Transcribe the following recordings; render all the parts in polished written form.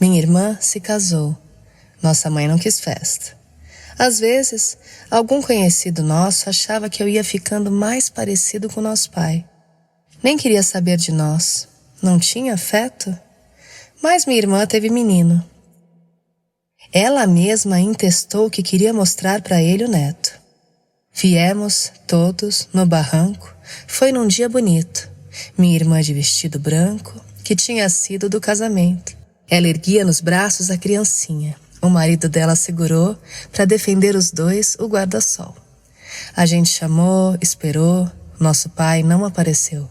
Minha irmã se casou. Nossa mãe não quis festa. Às vezes, algum conhecido nosso achava que eu ia ficando mais parecido com nosso pai. Nem queria saber de nós. Não tinha afeto? Mas minha irmã teve menino. Ela mesma intestou que queria mostrar para ele o neto. Viemos, todos, no barranco. Foi num dia bonito. Minha irmã de vestido branco, que tinha sido do casamento. Ela erguia nos braços a criancinha. O marido dela segurou, para defender os dois, o guarda-sol. A gente chamou, esperou. Nosso pai não apareceu.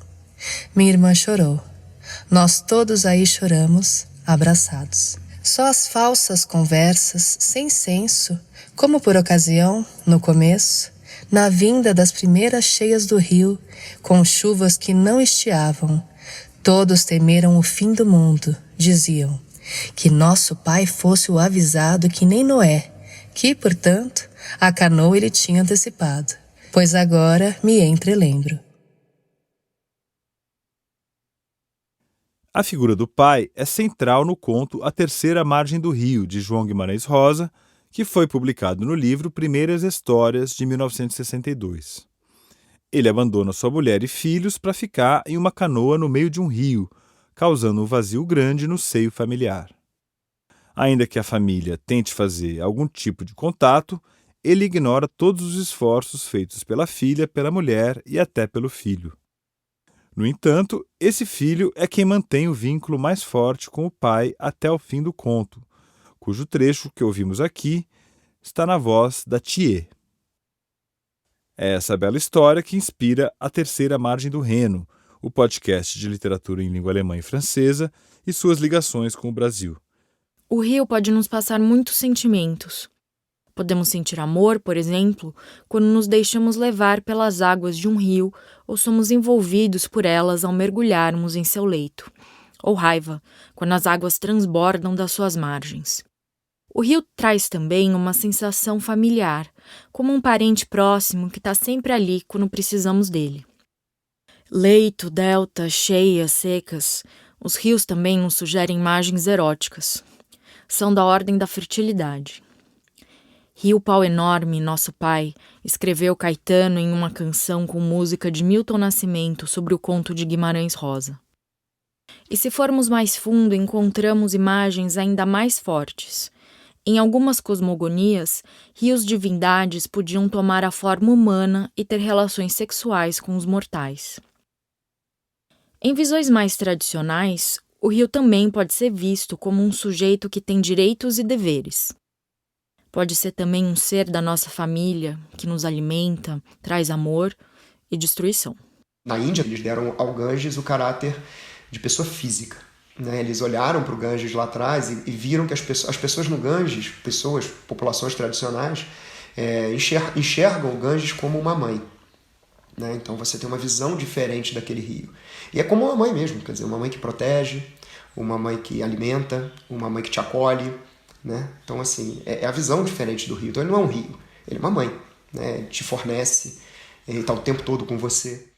Minha irmã chorou. Nós todos aí choramos, abraçados. Só as falsas conversas, sem senso, como por ocasião, no começo, na vinda das primeiras cheias do rio, com chuvas que não estiavam. Todos temeram o fim do mundo, diziam, que nosso pai fosse o avisado que nem Noé, que, portanto, a canoa ele tinha antecipado, pois agora me entrelembro. A figura do pai é central no conto A Terceira Margem do Rio, de João Guimarães Rosa, que foi publicado no livro Primeiras Histórias, de 1962. Ele abandona sua mulher e filhos para ficar em uma canoa no meio de um rio, causando um vazio grande no seio familiar. Ainda que a família tente fazer algum tipo de contato, ele ignora todos os esforços feitos pela filha, pela mulher e até pelo filho. No entanto, esse filho é quem mantém o vínculo mais forte com o pai até o fim do conto, cujo trecho que ouvimos aqui está na voz da Thier. É essa bela história que inspira A Terceira Margem do Reno, o podcast de literatura em língua alemã e francesa e suas ligações com o Brasil. O rio pode nos passar muitos sentimentos. Podemos sentir amor, por exemplo, quando nos deixamos levar pelas águas de um rio ou somos envolvidos por elas ao mergulharmos em seu leito. Ou raiva, quando as águas transbordam das suas margens. O rio traz também uma sensação familiar, como um parente próximo que está sempre ali quando precisamos dele. Leito, delta, cheias, secas, os rios também nos sugerem imagens eróticas. São da ordem da fertilidade. Rio Pau Enorme, Nosso Pai, escreveu Caetano em uma canção com música de Milton Nascimento sobre o conto de Guimarães Rosa. E se formos mais fundo, encontramos imagens ainda mais fortes. Em algumas cosmogonias, rios divindades podiam tomar a forma humana e ter relações sexuais com os mortais. Em visões mais tradicionais, o rio também pode ser visto como um sujeito que tem direitos e deveres. Pode ser também um ser da nossa família, que nos alimenta, traz amor e destruição. Na Índia, eles deram ao Ganges o caráter de pessoa física. Né? Eles olharam para o Ganges lá atrás e viram que as pessoas no Ganges, populações tradicionais, enxergam o Ganges como uma mãe. Né? Então você tem uma visão diferente daquele rio. E é como uma mãe mesmo, quer dizer, uma mãe que protege, uma mãe que alimenta, uma mãe que te acolhe. Né? Então, assim, é a visão diferente do rio. Então, ele não é um rio, ele é uma mãe. Né? Ele te fornece, ele está o tempo todo com você.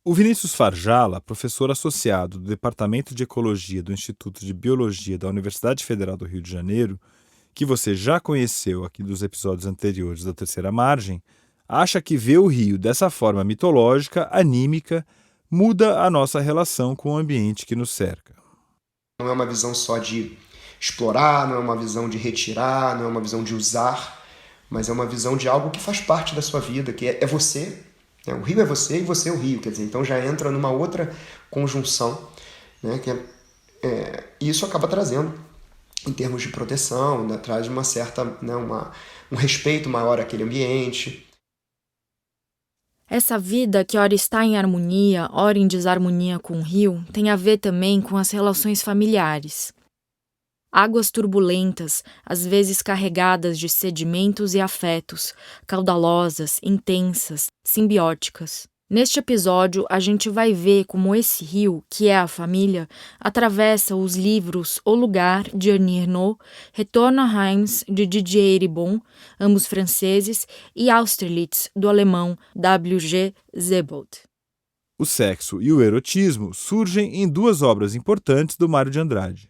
O Vinícius Farjala, professor associado do Departamento de Ecologia do Instituto de Biologia da Universidade Federal do Rio de Janeiro, que você já conheceu aqui dos episódios anteriores da Terceira Margem, acha que ver o rio dessa forma mitológica, anímica, muda a nossa relação com o ambiente que nos cerca. Não é uma visão só de explorar, não é uma visão de retirar, não é uma visão de usar, mas é uma visão de algo que faz parte da sua vida, que é você. Né? O rio é você e você é o rio, quer dizer, então já entra numa outra conjunção, né? E isso acaba trazendo, em termos de proteção, né? Traz uma certa, né? um respeito maior àquele ambiente. Essa vida que ora está em harmonia, ora em desarmonia com o rio, tem a ver também com as relações familiares. Águas turbulentas, às vezes carregadas de sedimentos e afetos, caudalosas, intensas, simbióticas. Neste episódio, a gente vai ver como esse rio, que é a família, atravessa os livros O Lugar, de Annie Ernaux, Retorno a Reims, de Didier Eribon, ambos franceses, e Austerlitz, do alemão W.G. Sebold. O sexo e o erotismo surgem em duas obras importantes do Mário de Andrade.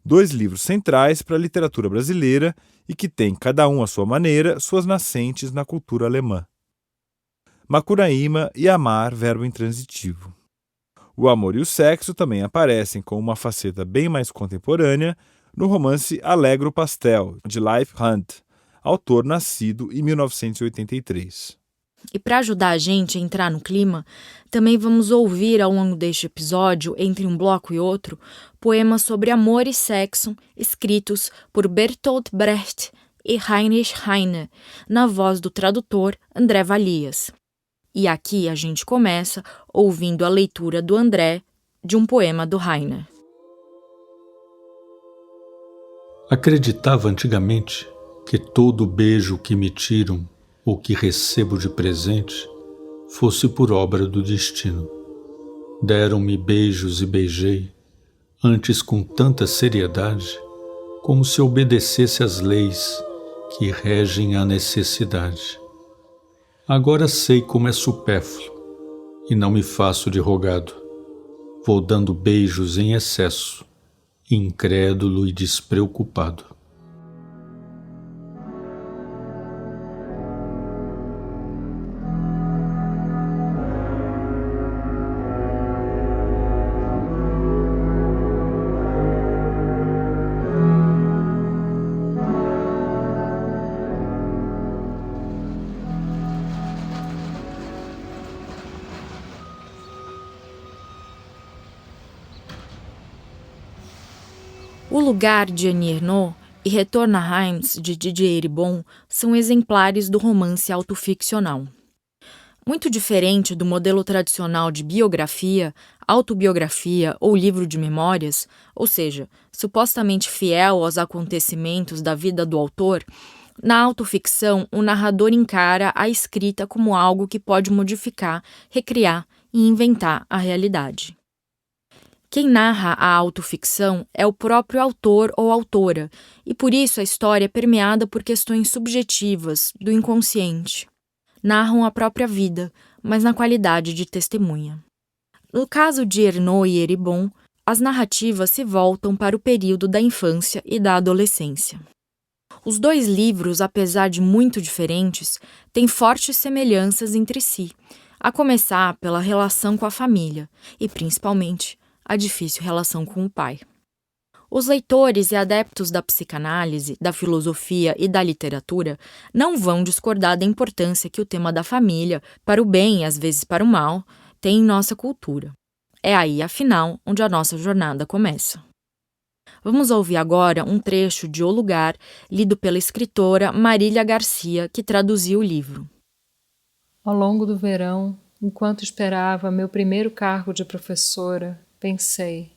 2 livros centrais para a literatura brasileira e que têm, cada um à sua maneira, suas nascentes na cultura alemã. Macunaíma e Amar, verbo intransitivo. O amor e o sexo também aparecem com uma faceta bem mais contemporânea no romance Alegro Pastel, de Leif Hunt, autor nascido em 1983. E para ajudar a gente a entrar no clima, também vamos ouvir ao longo deste episódio, entre um bloco e outro, poemas sobre amor e sexo escritos por Bertolt Brecht e Heinrich Heine, na voz do tradutor André Valias. E aqui a gente começa ouvindo a leitura do André de um poema do Heine. Acreditava antigamente que todo beijo que me tiram ou que recebo de presente fosse por obra do destino. Deram-me beijos e beijei, antes com tanta seriedade, como se obedecesse às leis que regem a necessidade. Agora sei como é supérfluo, e não me faço de rogado. Vou dando beijos em excesso, incrédulo e despreocupado. O Lugar, de Annie Ernaux, e Retorno a Reims, de Didier Eribon, são exemplares do romance autoficcional. Muito diferente do modelo tradicional de biografia, autobiografia ou livro de memórias, ou seja, supostamente fiel aos acontecimentos da vida do autor, na autoficção o narrador encara a escrita como algo que pode modificar, recriar e inventar a realidade. Quem narra a autoficção é o próprio autor ou autora, e por isso a história é permeada por questões subjetivas, do inconsciente. Narram a própria vida, mas na qualidade de testemunha. No caso de Ernaux e Eribon, as narrativas se voltam para o período da infância e da adolescência. Os 2 livros, apesar de muito diferentes, têm fortes semelhanças entre si, a começar pela relação com a família e, principalmente, a difícil relação com o pai. Os leitores e adeptos da psicanálise, da filosofia e da literatura não vão discordar da importância que o tema da família, para o bem e às vezes para o mal, tem em nossa cultura. É aí, afinal, onde a nossa jornada começa. Vamos ouvir agora um trecho de O Lugar, lido pela escritora Marília Garcia, que traduziu o livro. Ao longo do verão, enquanto esperava meu primeiro cargo de professora, pensei,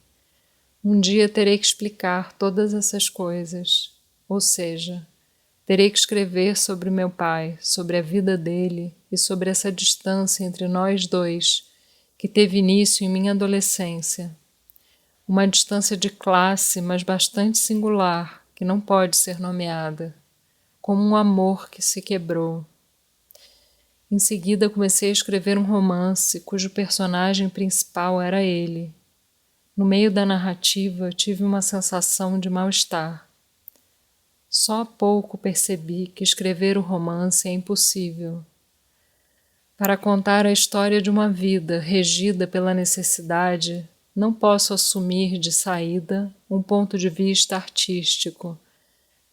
um dia terei que explicar todas essas coisas, ou seja, terei que escrever sobre meu pai, sobre a vida dele e sobre essa distância entre nós 2, que teve início em minha adolescência. Uma distância de classe, mas bastante singular, que não pode ser nomeada, como um amor que se quebrou. Em seguida comecei a escrever um romance cujo personagem principal era ele. No meio da narrativa, tive uma sensação de mal-estar. Só há pouco percebi que escrever o romance é impossível. Para contar a história de uma vida regida pela necessidade, não posso assumir de saída um ponto de vista artístico,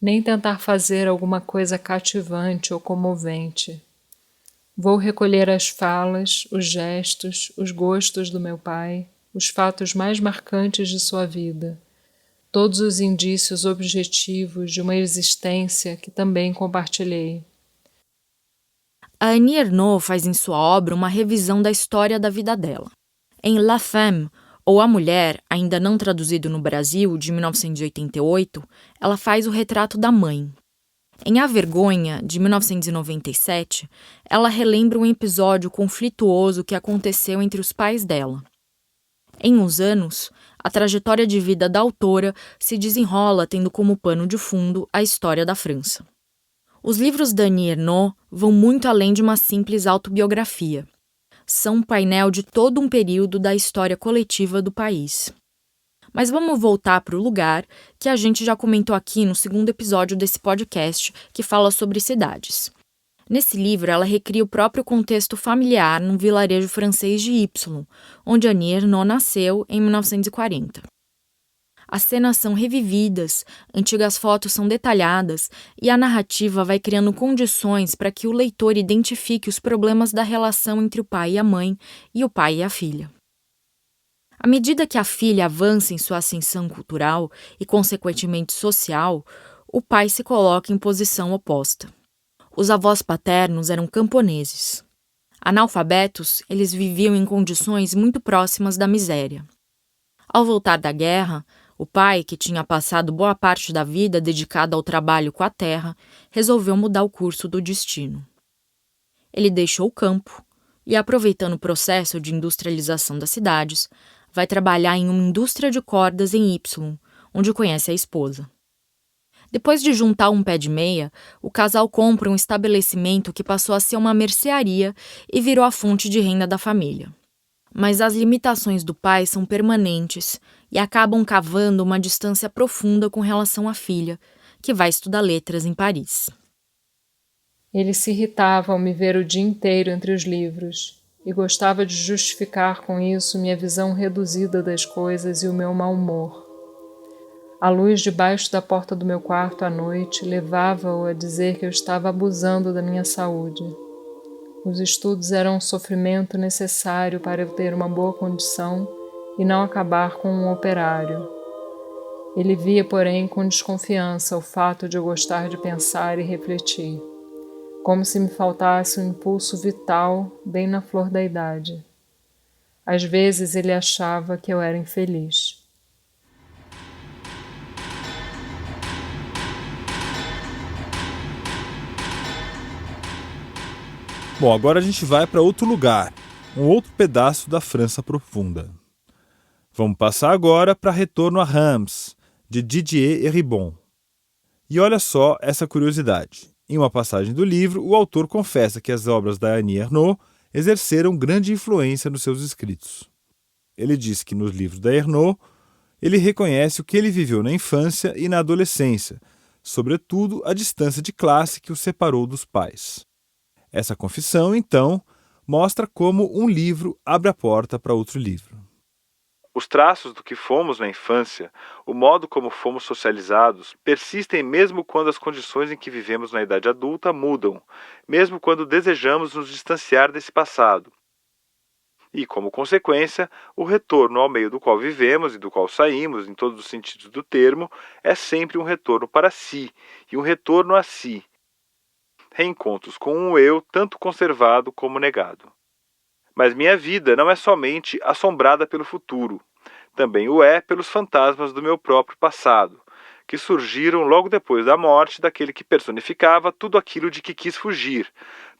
nem tentar fazer alguma coisa cativante ou comovente. Vou recolher as falas, os gestos, os gostos do meu pai, os fatos mais marcantes de sua vida, todos os indícios objetivos de uma existência que também compartilhei. A Annie Ernaux faz em sua obra uma revisão da história da vida dela. Em La Femme, ou A Mulher, ainda não traduzido no Brasil, de 1988, ela faz o retrato da mãe. Em A Vergonha, de 1997, ela relembra um episódio conflituoso que aconteceu entre os pais dela. Em Uns Anos, a trajetória de vida da autora se desenrola tendo como pano de fundo a história da França. Os livros da Annie Ernaux vão muito além de uma simples autobiografia. São um painel de todo um período da história coletiva do país. Mas vamos voltar para o lugar que a gente já comentou aqui no segundo episódio desse podcast que fala sobre cidades. Nesse livro, ela recria o próprio contexto familiar num vilarejo francês de Y, onde Annie Ernaux nasceu em 1940. As cenas são revividas, antigas fotos são detalhadas e a narrativa vai criando condições para que o leitor identifique os problemas da relação entre o pai e a mãe e o pai e a filha. À medida que a filha avança em sua ascensão cultural e, consequentemente, social, o pai se coloca em posição oposta. Os avós paternos eram camponeses. Analfabetos, eles viviam em condições muito próximas da miséria. Ao voltar da guerra, o pai, que tinha passado boa parte da vida dedicado ao trabalho com a terra, resolveu mudar o curso do destino. Ele deixou o campo e, aproveitando o processo de industrialização das cidades, vai trabalhar em uma indústria de cordas em Y, onde conhece a esposa. Depois de juntar um pé de meia, o casal compra um estabelecimento que passou a ser uma mercearia e virou a fonte de renda da família. Mas as limitações do pai são permanentes e acabam cavando uma distância profunda com relação à filha, que vai estudar letras em Paris. Ele se irritava ao me ver o dia inteiro entre os livros e gostava de justificar com isso minha visão reduzida das coisas e o meu mau humor. A luz debaixo da porta do meu quarto à noite levava-o a dizer que eu estava abusando da minha saúde. Os estudos eram um sofrimento necessário para eu ter uma boa condição e não acabar com um operário. Ele via, porém, com desconfiança o fato de eu gostar de pensar e refletir, como se me faltasse um impulso vital bem na flor da idade. Às vezes ele achava que eu era infeliz. Bom, agora a gente vai para outro lugar, um outro pedaço da França profunda. Vamos passar agora para Retorno a Reims, de Didier Eribon. E olha só essa curiosidade. Em uma passagem do livro, o autor confessa que as obras da Annie Ernaux exerceram grande influência nos seus escritos. Ele diz que nos livros da Ernaux, ele reconhece o que ele viveu na infância e na adolescência, sobretudo a distância de classe que o separou dos pais. Essa confissão, então, mostra como um livro abre a porta para outro livro. Os traços do que fomos na infância, o modo como fomos socializados, persistem mesmo quando as condições em que vivemos na idade adulta mudam, mesmo quando desejamos nos distanciar desse passado. E, como consequência, o retorno ao meio do qual vivemos e do qual saímos, em todos os sentidos do termo, é sempre um retorno para si e um retorno a si. Reencontros com um eu tanto conservado como negado. Mas minha vida não é somente assombrada pelo futuro, também o é pelos fantasmas do meu próprio passado, que surgiram logo depois da morte daquele que personificava tudo aquilo de que quis fugir,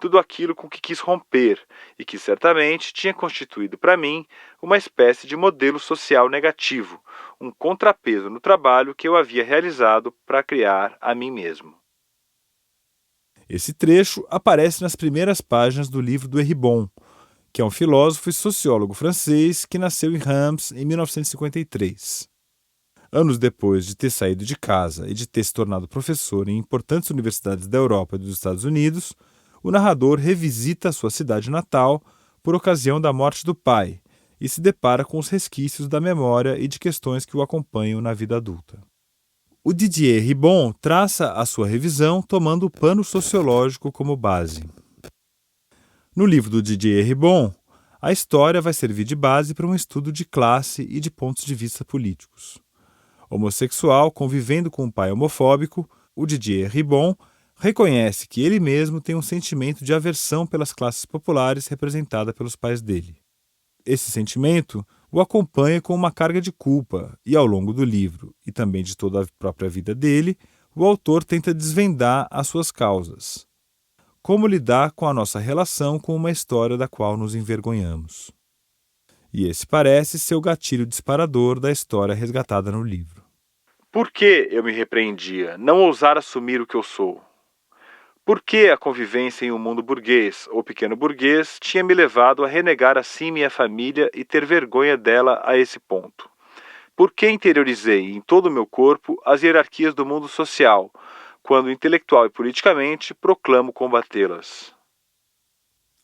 tudo aquilo com que quis romper, e que certamente tinha constituído para mim uma espécie de modelo social negativo, um contrapeso no trabalho que eu havia realizado para criar a mim mesmo. Esse trecho aparece nas primeiras páginas do livro do Eribon, que é um filósofo e sociólogo francês que nasceu em Reims em 1953. Anos depois de ter saído de casa e de ter se tornado professor em importantes universidades da Europa e dos Estados Unidos, o narrador revisita a sua cidade natal por ocasião da morte do pai e se depara com os resquícios da memória e de questões que o acompanham na vida adulta. O Didier Eribon traça a sua revisão tomando o pano sociológico como base. No livro do Didier Eribon, a história vai servir de base para um estudo de classe e de pontos de vista políticos. Homossexual convivendo com um pai homofóbico, o Didier Eribon reconhece que ele mesmo tem um sentimento de aversão pelas classes populares representada pelos pais dele. Esse sentimento o acompanha com uma carga de culpa e, ao longo do livro e também de toda a própria vida dele, o autor tenta desvendar as suas causas. Como lidar com a nossa relação com uma história da qual nos envergonhamos. E esse parece ser o gatilho disparador da história resgatada no livro. Por que eu me repreendia, não ousar assumir o que eu sou? Por que a convivência em um mundo burguês, ou pequeno burguês, tinha me levado a renegar assim minha família e ter vergonha dela a esse ponto? Porque interiorizei em todo o meu corpo as hierarquias do mundo social, quando intelectual e politicamente proclamo combatê-las.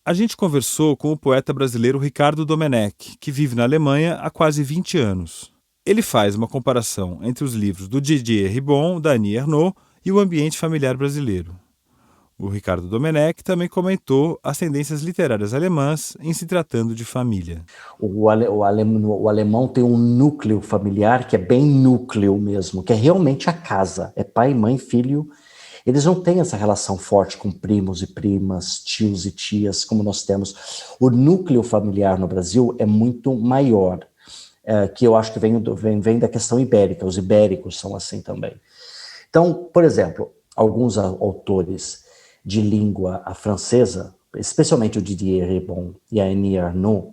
A gente conversou com o poeta brasileiro Ricardo Domenech, que vive na Alemanha há quase 20 anos. Ele faz uma comparação entre os livros do Didier Ribon, da Annie Ernaux e o ambiente familiar brasileiro. O Ricardo Domenech também comentou as tendências literárias alemãs em se tratando de família. O alemão tem um núcleo familiar que é bem núcleo mesmo, que é realmente a casa, é pai, mãe, filho. Eles não têm essa relação forte com primos e primas, tios e tias, como nós temos. O núcleo familiar no Brasil é muito maior, que eu acho que vem da questão ibérica. Os ibéricos são assim também. Então, por exemplo, alguns autores de língua francesa, especialmente o Didier Ribon e a Annie Ernaux,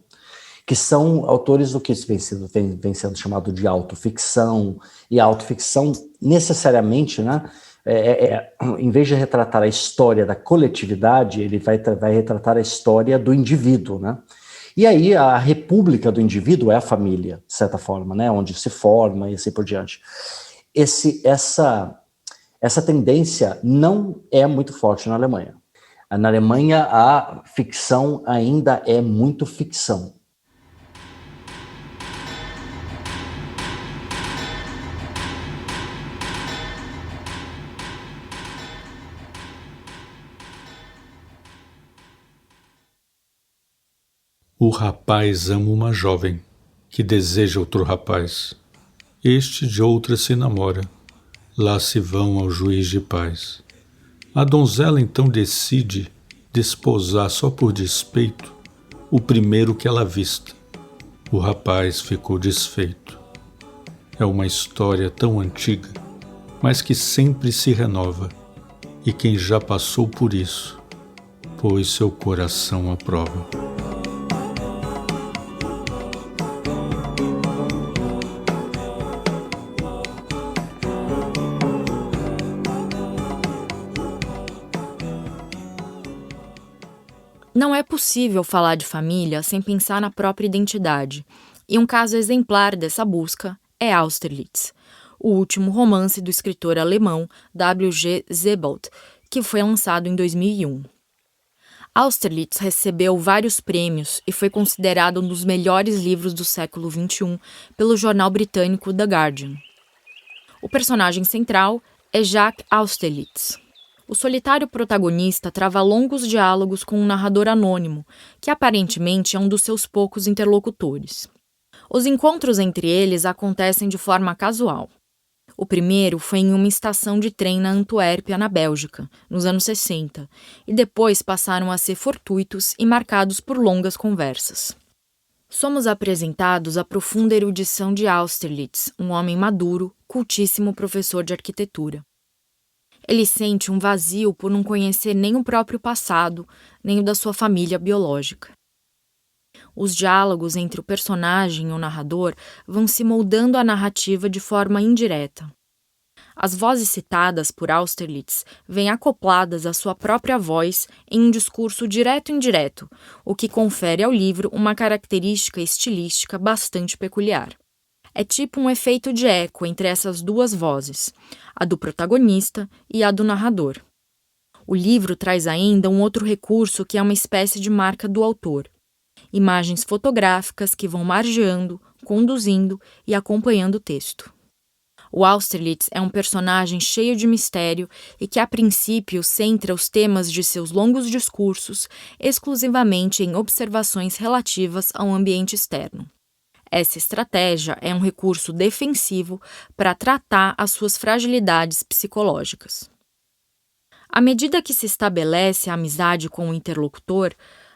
que são autores do que vem sendo chamado de autoficção, e a autoficção necessariamente, né, em vez de retratar a história da coletividade, ele vai retratar a história do indivíduo, né? E aí a república do indivíduo é a família, de certa forma, né, onde se forma e assim por diante. Essa tendência não é muito forte na Alemanha. Na Alemanha, a ficção ainda é muito ficção. O rapaz ama uma jovem, que deseja outro rapaz. Este de outra se namora. Lá se vão ao juiz de paz. A donzela então decide desposar só por despeito o primeiro que ela avista. O rapaz ficou desfeito. É uma história tão antiga, mas que sempre se renova. E quem já passou por isso, pôs seu coração à prova. Não é possível falar de família sem pensar na própria identidade, e um caso exemplar dessa busca é Austerlitz, o último romance do escritor alemão W.G. Sebald, que foi lançado em 2001. Austerlitz recebeu vários prêmios e foi considerado um dos melhores livros do século XXI pelo jornal britânico The Guardian. O personagem central é Jacques Austerlitz. O solitário protagonista trava longos diálogos com um narrador anônimo, que aparentemente é um dos seus poucos interlocutores. Os encontros entre eles acontecem de forma casual. O primeiro foi em uma estação de trem na Antuérpia, na Bélgica, nos anos 60, e depois passaram a ser fortuitos e marcados por longas conversas. Somos apresentados à profunda erudição de Austerlitz, um homem maduro, cultíssimo professor de arquitetura. Ele sente um vazio por não conhecer nem o próprio passado, nem o da sua família biológica. Os diálogos entre o personagem e o narrador vão se moldando a narrativa de forma indireta. As vozes citadas por Austerlitz vêm acopladas à sua própria voz em um discurso direto e indireto, o que confere ao livro uma característica estilística bastante peculiar. É tipo um efeito de eco entre essas duas vozes, a do protagonista e a do narrador. O livro traz ainda um outro recurso que é uma espécie de marca do autor. Imagens fotográficas que vão margeando, conduzindo e acompanhando o texto. O Austerlitz é um personagem cheio de mistério e que, a princípio, centra os temas de seus longos discursos exclusivamente em observações relativas ao ambiente externo. Essa estratégia é um recurso defensivo para tratar as suas fragilidades psicológicas. À medida que se estabelece a amizade com o interlocutor,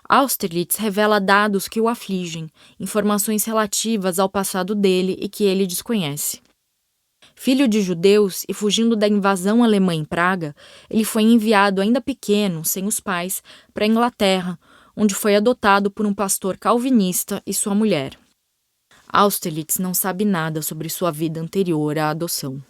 Austerlitz revela dados que o afligem, informações relativas ao passado dele e que ele desconhece. Filho de judeus e fugindo da invasão alemã em Praga, ele foi enviado ainda pequeno, sem os pais, para a Inglaterra, onde foi adotado por um pastor calvinista e sua mulher. Austerlitz não sabe nada sobre sua vida anterior à adoção.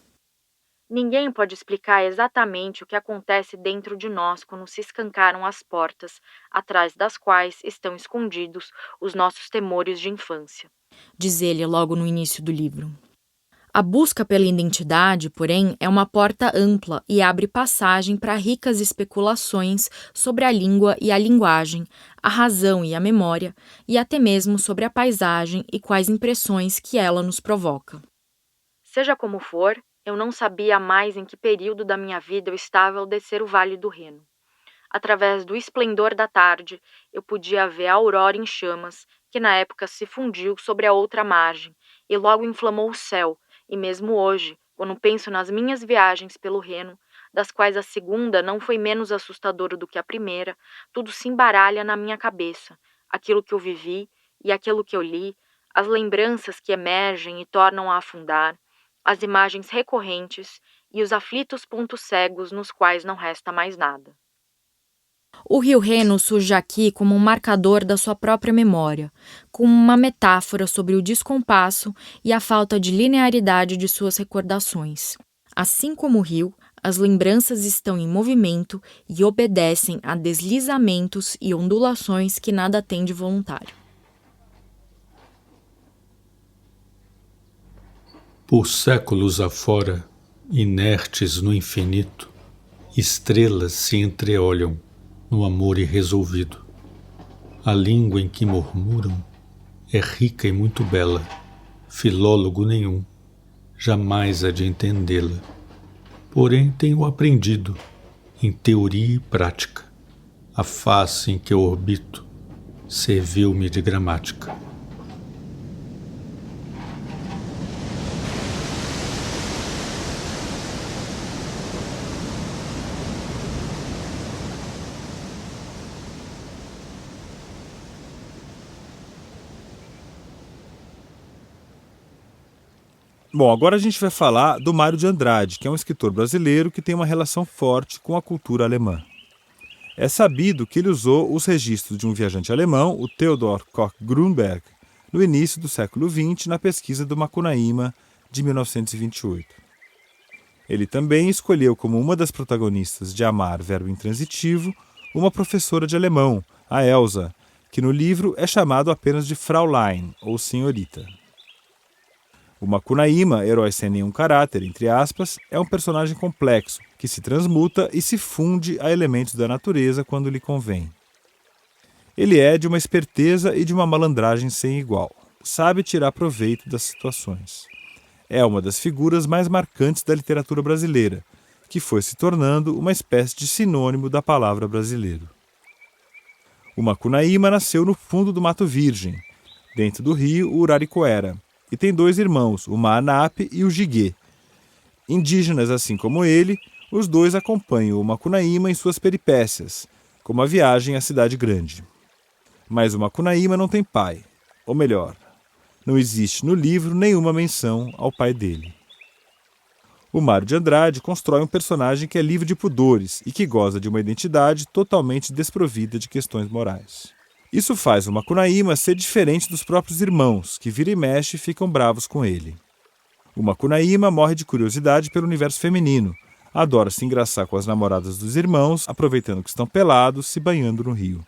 Ninguém pode explicar exatamente o que acontece dentro de nós quando se escancaram as portas, atrás das quais estão escondidos os nossos temores de infância, diz ele logo no início do livro. A busca pela identidade, porém, é uma porta ampla e abre passagem para ricas especulações sobre a língua e a linguagem, a razão e a memória, e até mesmo sobre a paisagem e quais impressões que ela nos provoca. Seja como for, eu não sabia mais em que período da minha vida eu estava ao descer o Vale do Reno. Através do esplendor da tarde, eu podia ver a aurora em chamas, que na época se fundiu sobre a outra margem e logo inflamou o céu, e mesmo hoje, quando penso nas minhas viagens pelo Reno, das quais a segunda não foi menos assustadora do que a primeira, tudo se embaralha na minha cabeça, aquilo que eu vivi e aquilo que eu li, as lembranças que emergem e tornam a afundar, as imagens recorrentes e os aflitos pontos cegos nos quais não resta mais nada. O rio Reno surge aqui como um marcador da sua própria memória, como uma metáfora sobre o descompasso e a falta de linearidade de suas recordações. Assim como o rio, as lembranças estão em movimento e obedecem a deslizamentos e ondulações que nada têm de voluntário. Por séculos afora, inertes no infinito, estrelas se entreolham no amor irresolvido. A língua em que murmuram é rica e muito bela, filólogo nenhum jamais há de entendê-la. Porém tenho aprendido, em teoria e prática, a face em que eu orbito serviu-me de gramática. Bom, agora a gente vai falar do Mário de Andrade, que é um escritor brasileiro que tem uma relação forte com a cultura alemã. É sabido que ele usou os registros de um viajante alemão, o Theodor Koch-Grünberg, no início do século XX, na pesquisa do Macunaíma de 1928. Ele também escolheu como uma das protagonistas de Amar, verbo intransitivo, uma professora de alemão, a Elsa, que no livro é chamado apenas de Fraulein, ou senhorita. O Macunaíma, herói sem nenhum caráter, entre aspas, é um personagem complexo, que se transmuta e se funde a elementos da natureza quando lhe convém. Ele é de uma esperteza e de uma malandragem sem igual. Sabe tirar proveito das situações. É uma das figuras mais marcantes da literatura brasileira, que foi se tornando uma espécie de sinônimo da palavra brasileiro. O Macunaíma nasceu no fundo do Mato Virgem, dentro do rio Uraricoera, e tem 2 irmãos, o Maanape e o Jiguê. Indígenas assim como ele, os 2 acompanham o Macunaíma em suas peripécias, como a viagem à cidade grande. Mas o Macunaíma não tem pai, ou melhor, não existe no livro nenhuma menção ao pai dele. O Mário de Andrade constrói um personagem que é livre de pudores e que goza de uma identidade totalmente desprovida de questões morais. Isso faz o Macunaíma ser diferente dos próprios irmãos, que vira e mexe ficam bravos com ele. O Macunaíma morre de curiosidade pelo universo feminino, adora se engraçar com as namoradas dos irmãos, aproveitando que estão pelados, se banhando no rio.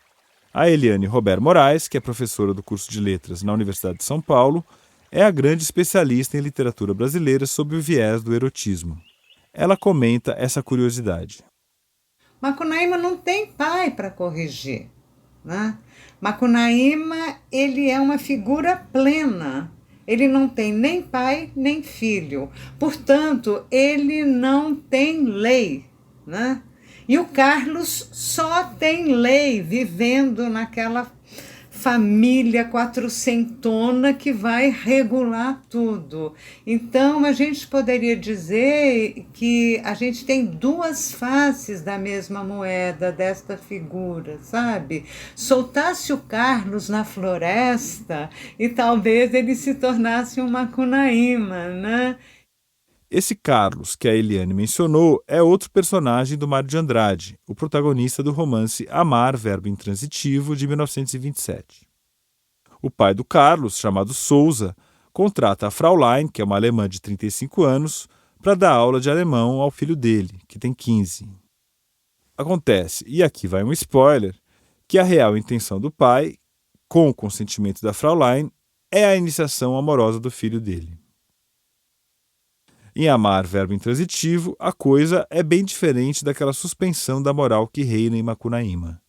A Eliane Robert Moraes, que é professora do curso de Letras na Universidade de São Paulo, é a grande especialista em literatura brasileira sob o viés do erotismo. Ela comenta essa curiosidade. Macunaíma não tem pai para corrigir, né? Macunaíma, ele é uma figura plena. Ele não tem nem pai nem filho. Portanto, ele não tem lei, né? E o Carlos só tem lei vivendo naquela família quatrocentona que vai regular tudo. Então, a gente poderia dizer que a gente tem 2 faces da mesma moeda desta figura, sabe? Soltasse o Carlos na floresta e talvez ele se tornasse um Macunaíma, né? Esse Carlos, que a Eliane mencionou, é outro personagem do Mário de Andrade, o protagonista do romance Amar, verbo intransitivo, de 1927. O pai do Carlos, chamado Souza, contrata a Fraulein, que é uma alemã de 35 anos, para dar aula de alemão ao filho dele, que tem 15. Acontece, e aqui vai um spoiler, que a real intenção do pai, com o consentimento da Fraulein, é a iniciação amorosa do filho dele. Em Amar, verbo intransitivo, a coisa é bem diferente daquela suspensão da moral que reina em Macunaíma.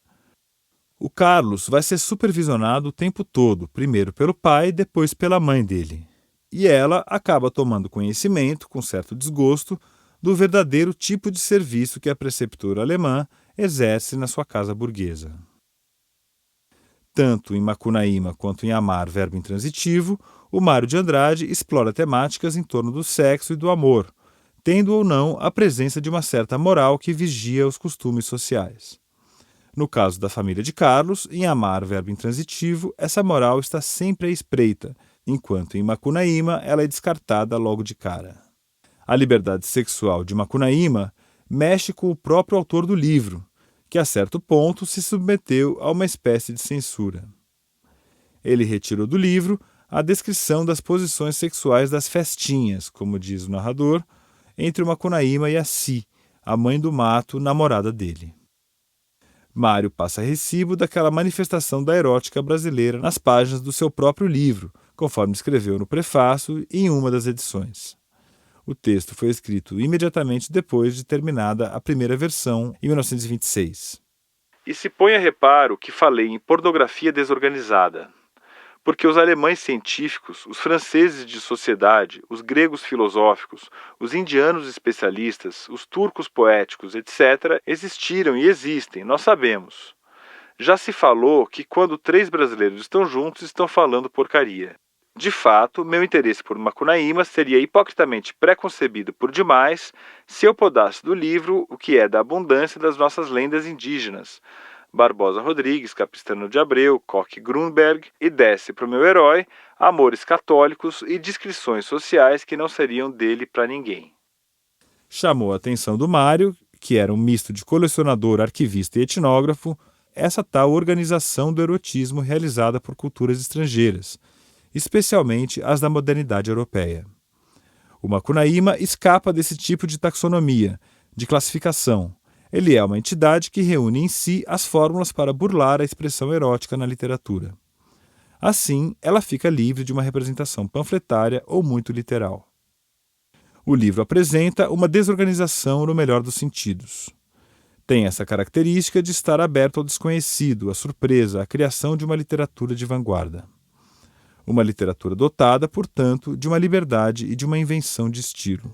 O Carlos vai ser supervisionado o tempo todo, primeiro pelo pai e depois pela mãe dele. E ela acaba tomando conhecimento, com certo desgosto, do verdadeiro tipo de serviço que a preceptora alemã exerce na sua casa burguesa. Tanto em Macunaíma quanto em Amar, verbo intransitivo, o Mário de Andrade explora temáticas em torno do sexo e do amor, tendo ou não a presença de uma certa moral que vigia os costumes sociais. No caso da família de Carlos, em Amar, verbo intransitivo, essa moral está sempre à espreita, enquanto em Macunaíma ela é descartada logo de cara. A liberdade sexual de Macunaíma mexe com o próprio autor do livro, que a certo ponto se submeteu a uma espécie de censura. Ele retirou do livro a descrição das posições sexuais das festinhas, como diz o narrador, entre o Macunaíma e a Si, a mãe do Mato, namorada dele. Mário passa recibo daquela manifestação da erótica brasileira nas páginas do seu próprio livro, conforme escreveu no prefácio em uma das edições. O texto foi escrito imediatamente depois de terminada a primeira versão, em 1926. E se põe a reparo que falei em pornografia desorganizada, porque os alemães científicos, os franceses de sociedade, os gregos filosóficos, os indianos especialistas, os turcos poéticos, etc., existiram e existem, nós sabemos. Já se falou que quando 3 brasileiros estão juntos, estão falando porcaria. De fato, meu interesse por Macunaíma seria hipocritamente preconcebido por demais se eu podasse do livro o que é da abundância das nossas lendas indígenas, Barbosa Rodrigues, Capistrano de Abreu, Koch Grunberg, e desse para o meu herói amores católicos e descrições sociais que não seriam dele para ninguém. Chamou a atenção do Mário, que era um misto de colecionador, arquivista e etnógrafo, essa tal organização do erotismo realizada por culturas estrangeiras, especialmente as da modernidade europeia. O Macunaíma escapa desse tipo de taxonomia, de classificação. Ele é uma entidade que reúne em si as fórmulas para burlar a expressão erótica na literatura. Assim, ela fica livre de uma representação panfletária ou muito literal. O livro apresenta uma desorganização no melhor dos sentidos. Tem essa característica de estar aberto ao desconhecido, à surpresa, à criação de uma literatura de vanguarda. Uma literatura dotada, portanto, de uma liberdade e de uma invenção de estilo.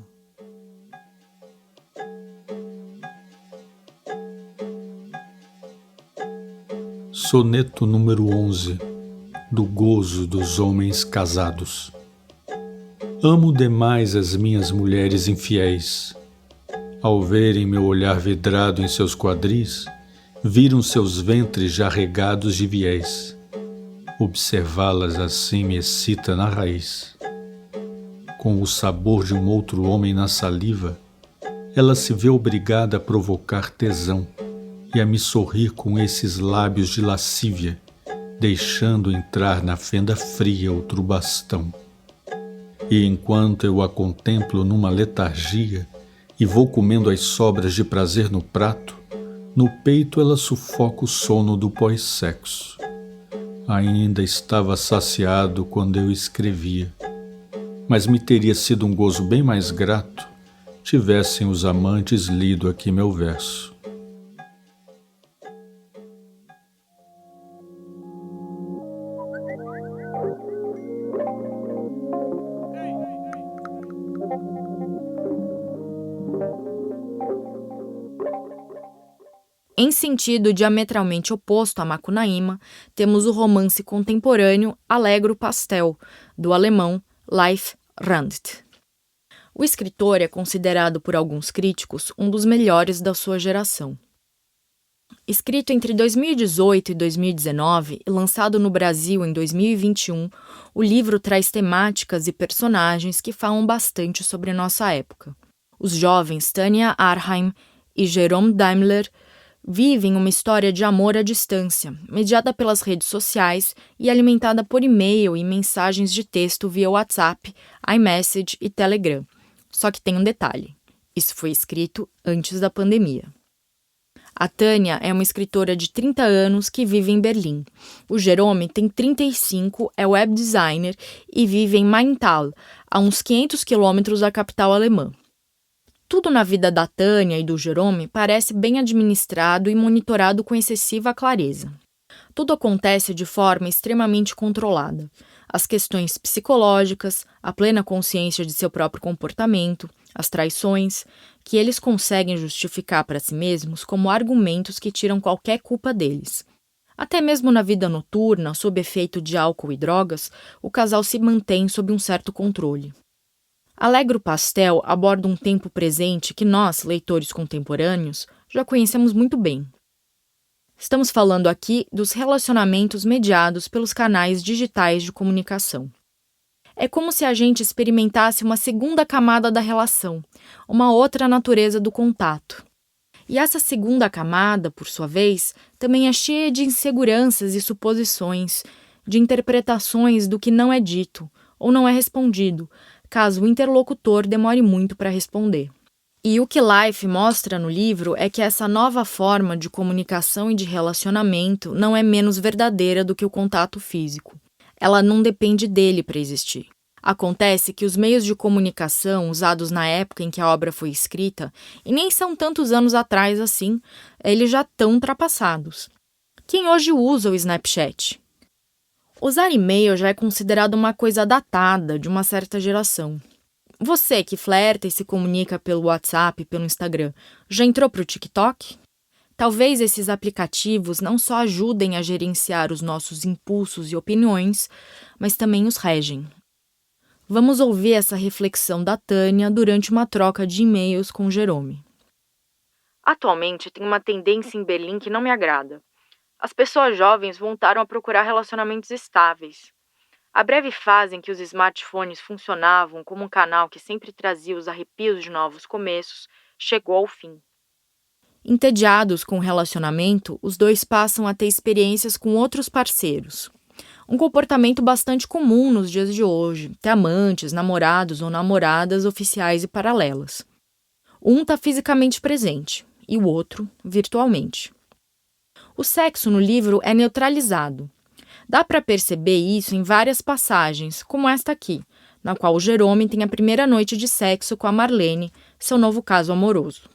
Soneto número 11, do gozo dos homens casados. Amo demais as minhas mulheres infiéis. Ao verem meu olhar vidrado em seus quadris, viram seus ventres já regados de viés. Observá-las assim me excita na raiz. Com o sabor de um outro homem na saliva, ela se vê obrigada a provocar tesão e a me sorrir com esses lábios de lascívia, deixando entrar na fenda fria outro bastão. E enquanto eu a contemplo numa letargia e vou comendo as sobras de prazer no prato, no peito ela sufoca o sono do pós-sexo. Ainda estava saciado quando eu escrevia, mas me teria sido um gozo bem mais grato tivessem os amantes lido aqui meu verso. Em sentido diametralmente oposto a Macunaíma, temos o romance contemporâneo Alegro Pastel, do alemão Leif Randt. O escritor é considerado por alguns críticos um dos melhores da sua geração. Escrito entre 2018 e 2019 e lançado no Brasil em 2021, o livro traz temáticas e personagens que falam bastante sobre nossa época. Os jovens Tania Arheim e Jerome Daimler vivem uma história de amor à distância, mediada pelas redes sociais e alimentada por e-mail e mensagens de texto via WhatsApp, iMessage e Telegram. Só que tem um detalhe: isso foi escrito antes da pandemia. A Tânia é uma escritora de 30 anos que vive em Berlim. O Jerome tem 35, é web designer e vive em Maintal, a uns 500 quilômetros da capital alemã. Tudo na vida da Tânia e do Jerome parece bem administrado e monitorado com excessiva clareza. Tudo acontece de forma extremamente controlada. As questões psicológicas, a plena consciência de seu próprio comportamento, as traições, que eles conseguem justificar para si mesmos como argumentos que tiram qualquer culpa deles. Até mesmo na vida noturna, sob efeito de álcool e drogas, o casal se mantém sob um certo controle. Alegro Pastel aborda um tempo presente que nós, leitores contemporâneos, já conhecemos muito bem. Estamos falando aqui dos relacionamentos mediados pelos canais digitais de comunicação. É como se a gente experimentasse uma segunda camada da relação, uma outra natureza do contato. E essa segunda camada, por sua vez, também é cheia de inseguranças e suposições, de interpretações do que não é dito ou não é respondido, caso o interlocutor demore muito para responder. E o que Life mostra no livro é que essa nova forma de comunicação e de relacionamento não é menos verdadeira do que o contato físico. Ela não depende dele para existir. Acontece que os meios de comunicação usados na época em que a obra foi escrita, e nem são tantos anos atrás assim, eles já estão ultrapassados. Quem hoje usa o Snapchat? Usar e-mail já é considerado uma coisa datada, de uma certa geração. Você que flerta e se comunica pelo WhatsApp e pelo Instagram, já entrou para o TikTok? Talvez esses aplicativos não só ajudem a gerenciar os nossos impulsos e opiniões, mas também os regem. Vamos ouvir essa reflexão da Tânia durante uma troca de e-mails com Jerome. Atualmente tem uma tendência em Berlim que não me agrada. As pessoas jovens voltaram a procurar relacionamentos estáveis. A breve fase em que os smartphones funcionavam como um canal que sempre trazia os arrepios de novos começos chegou ao fim. Entediados com o relacionamento, os dois passam a ter experiências com outros parceiros. Um comportamento bastante comum nos dias de hoje, ter amantes, namorados ou namoradas oficiais e paralelas. Um está fisicamente presente e o outro virtualmente. O sexo no livro é neutralizado. Dá para perceber isso em várias passagens, como esta aqui, na qual o Jerome tem a primeira noite de sexo com a Marlene, seu novo caso amoroso.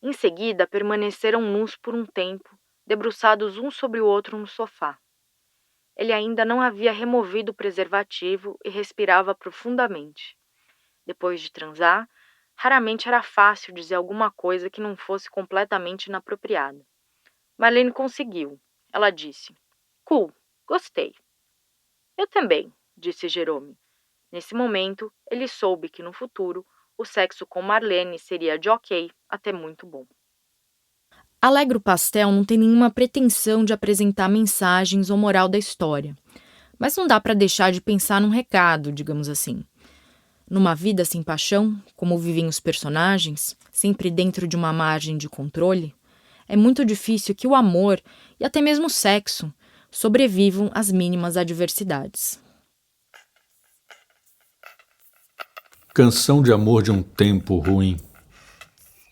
Em seguida, permaneceram nus por um tempo, debruçados um sobre o outro no sofá. Ele ainda não havia removido o preservativo e respirava profundamente. Depois de transar, raramente era fácil dizer alguma coisa que não fosse completamente inapropriada. Marlene conseguiu. Ela disse: "Cool, gostei." "Eu também", disse Jerome. Nesse momento, ele soube que no futuro o sexo com Marlene seria de ok até muito bom. Alegro Pastel não tem nenhuma pretensão de apresentar mensagens ou moral da história, mas não dá para deixar de pensar num recado, digamos assim. Numa vida sem paixão, como vivem os personagens, sempre dentro de uma margem de controle, é muito difícil que o amor e até mesmo o sexo sobrevivam às mínimas adversidades. Canção de amor de um tempo ruim.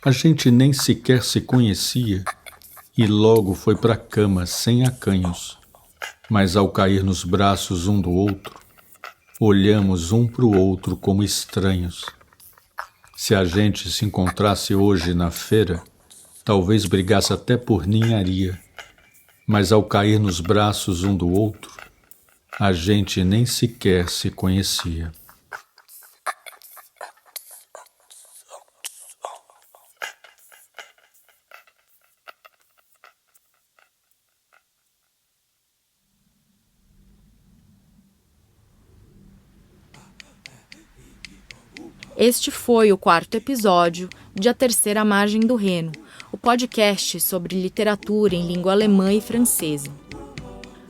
A gente nem sequer se conhecia e logo foi para a cama sem acanhos. Mas ao cair nos braços um do outro, olhamos um para o outro como estranhos. Se a gente se encontrasse hoje na feira, talvez brigasse até por ninharia. Mas ao cair nos braços um do outro, a gente nem sequer se conhecia. Este foi o 4º episódio de A Terceira Margem do Reno, o podcast sobre literatura em língua alemã e francesa.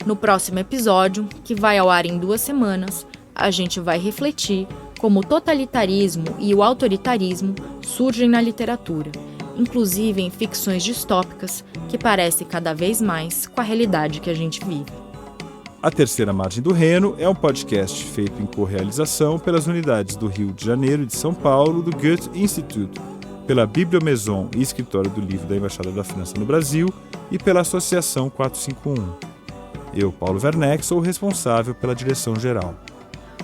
No próximo episódio, que vai ao ar em 2 semanas, a gente vai refletir como o totalitarismo e o autoritarismo surgem na literatura, inclusive em ficções distópicas que parecem cada vez mais com a realidade que a gente vive. A Terceira Margem do Reno é um podcast feito em correalização pelas unidades do Rio de Janeiro e de São Paulo do Goethe Institut, pela Bibliomaison e Escritório do Livro da Embaixada da França no Brasil e pela Associação 451. Eu, Paulo Werneck, sou o responsável pela direção-geral.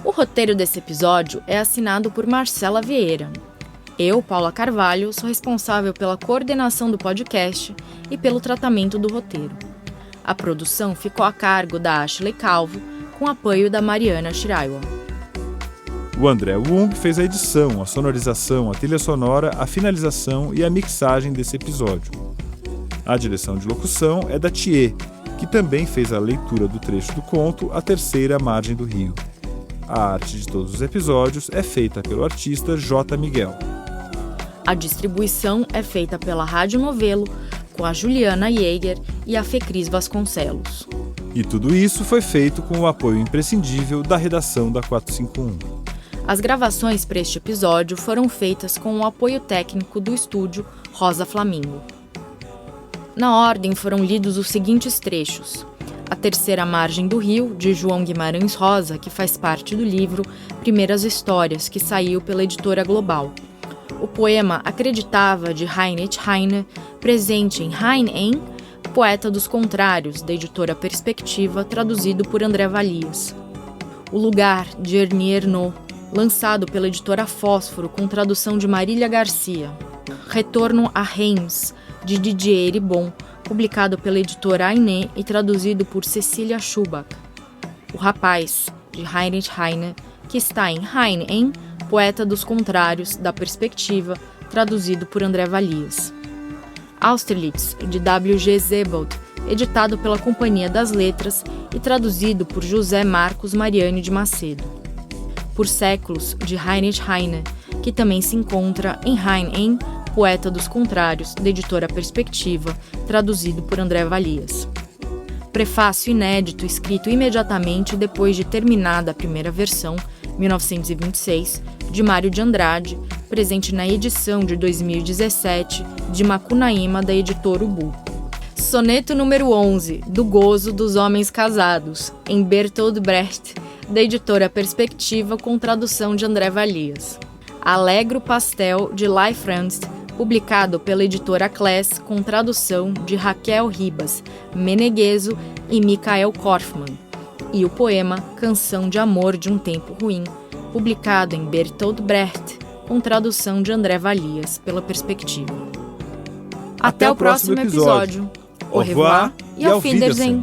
O roteiro desse episódio é assinado por Marcela Vieira. Eu, Paula Carvalho, sou responsável pela coordenação do podcast e pelo tratamento do roteiro. A produção ficou a cargo da Ashley Calvo, com apoio da Mariana Shiraiwa. O André Wung fez a edição, a sonorização, a trilha sonora, a finalização e a mixagem desse episódio. A direção de locução é da Thier, que também fez a leitura do trecho do conto A Terceira Margem do Rio. A arte de todos os episódios é feita pelo artista J. Miguel. A distribuição é feita pela Rádio Novelo, com a Juliana Jäger e a Fecris Vasconcelos. E tudo isso foi feito com o apoio imprescindível da redação da 451. As gravações para este episódio foram feitas com o apoio técnico do estúdio Rosa Flamingo. Na ordem foram lidos os seguintes trechos: A Terceira Margem do Rio, de João Guimarães Rosa, que faz parte do livro Primeiras Histórias, que saiu pela editora Global. O poema Acreditava, de Heinrich Heine, presente em Heine, Poeta dos Contrários, da editora Perspectiva, traduzido por André Valias. O Lugar, de Ernie Ernaux, lançado pela editora Fósforo, com tradução de Marília Garcia. Retorno a Reims, de Didier Eribon, publicado pela editora Ainé e traduzido por Cecília Schubach. O Rapaz, de Heinrich Heine, que está em Heine, Poeta dos Contrários, da Perspectiva, traduzido por André Valias. Austerlitz, de W.G. Sebald, editado pela Companhia das Letras e traduzido por José Marcos Mariani de Macedo. Por Séculos, de Heinrich Heine, que também se encontra em Heine, Poeta dos Contrários, da editora Perspectiva, traduzido por André Valias. Prefácio inédito escrito imediatamente depois de terminada a primeira versão, 1926, de Mário de Andrade, presente na edição de 2017 de Macunaíma, da editora Ubu. Soneto número 11, do Gozo dos Homens Casados, em Bertolt Brecht, da editora Perspectiva, com tradução de André Valias. Alegro Pastel, de Leif Ernst, publicado pela editora Class, com tradução de Raquel Ribas, Menegheso e Michael Korfmann. E o poema Canção de Amor de um Tempo Ruim, publicado em Bertolt Brecht, com tradução de André Valias, pela Perspectiva. Até o próximo episódio. Au revoir e auf Wiedersehen.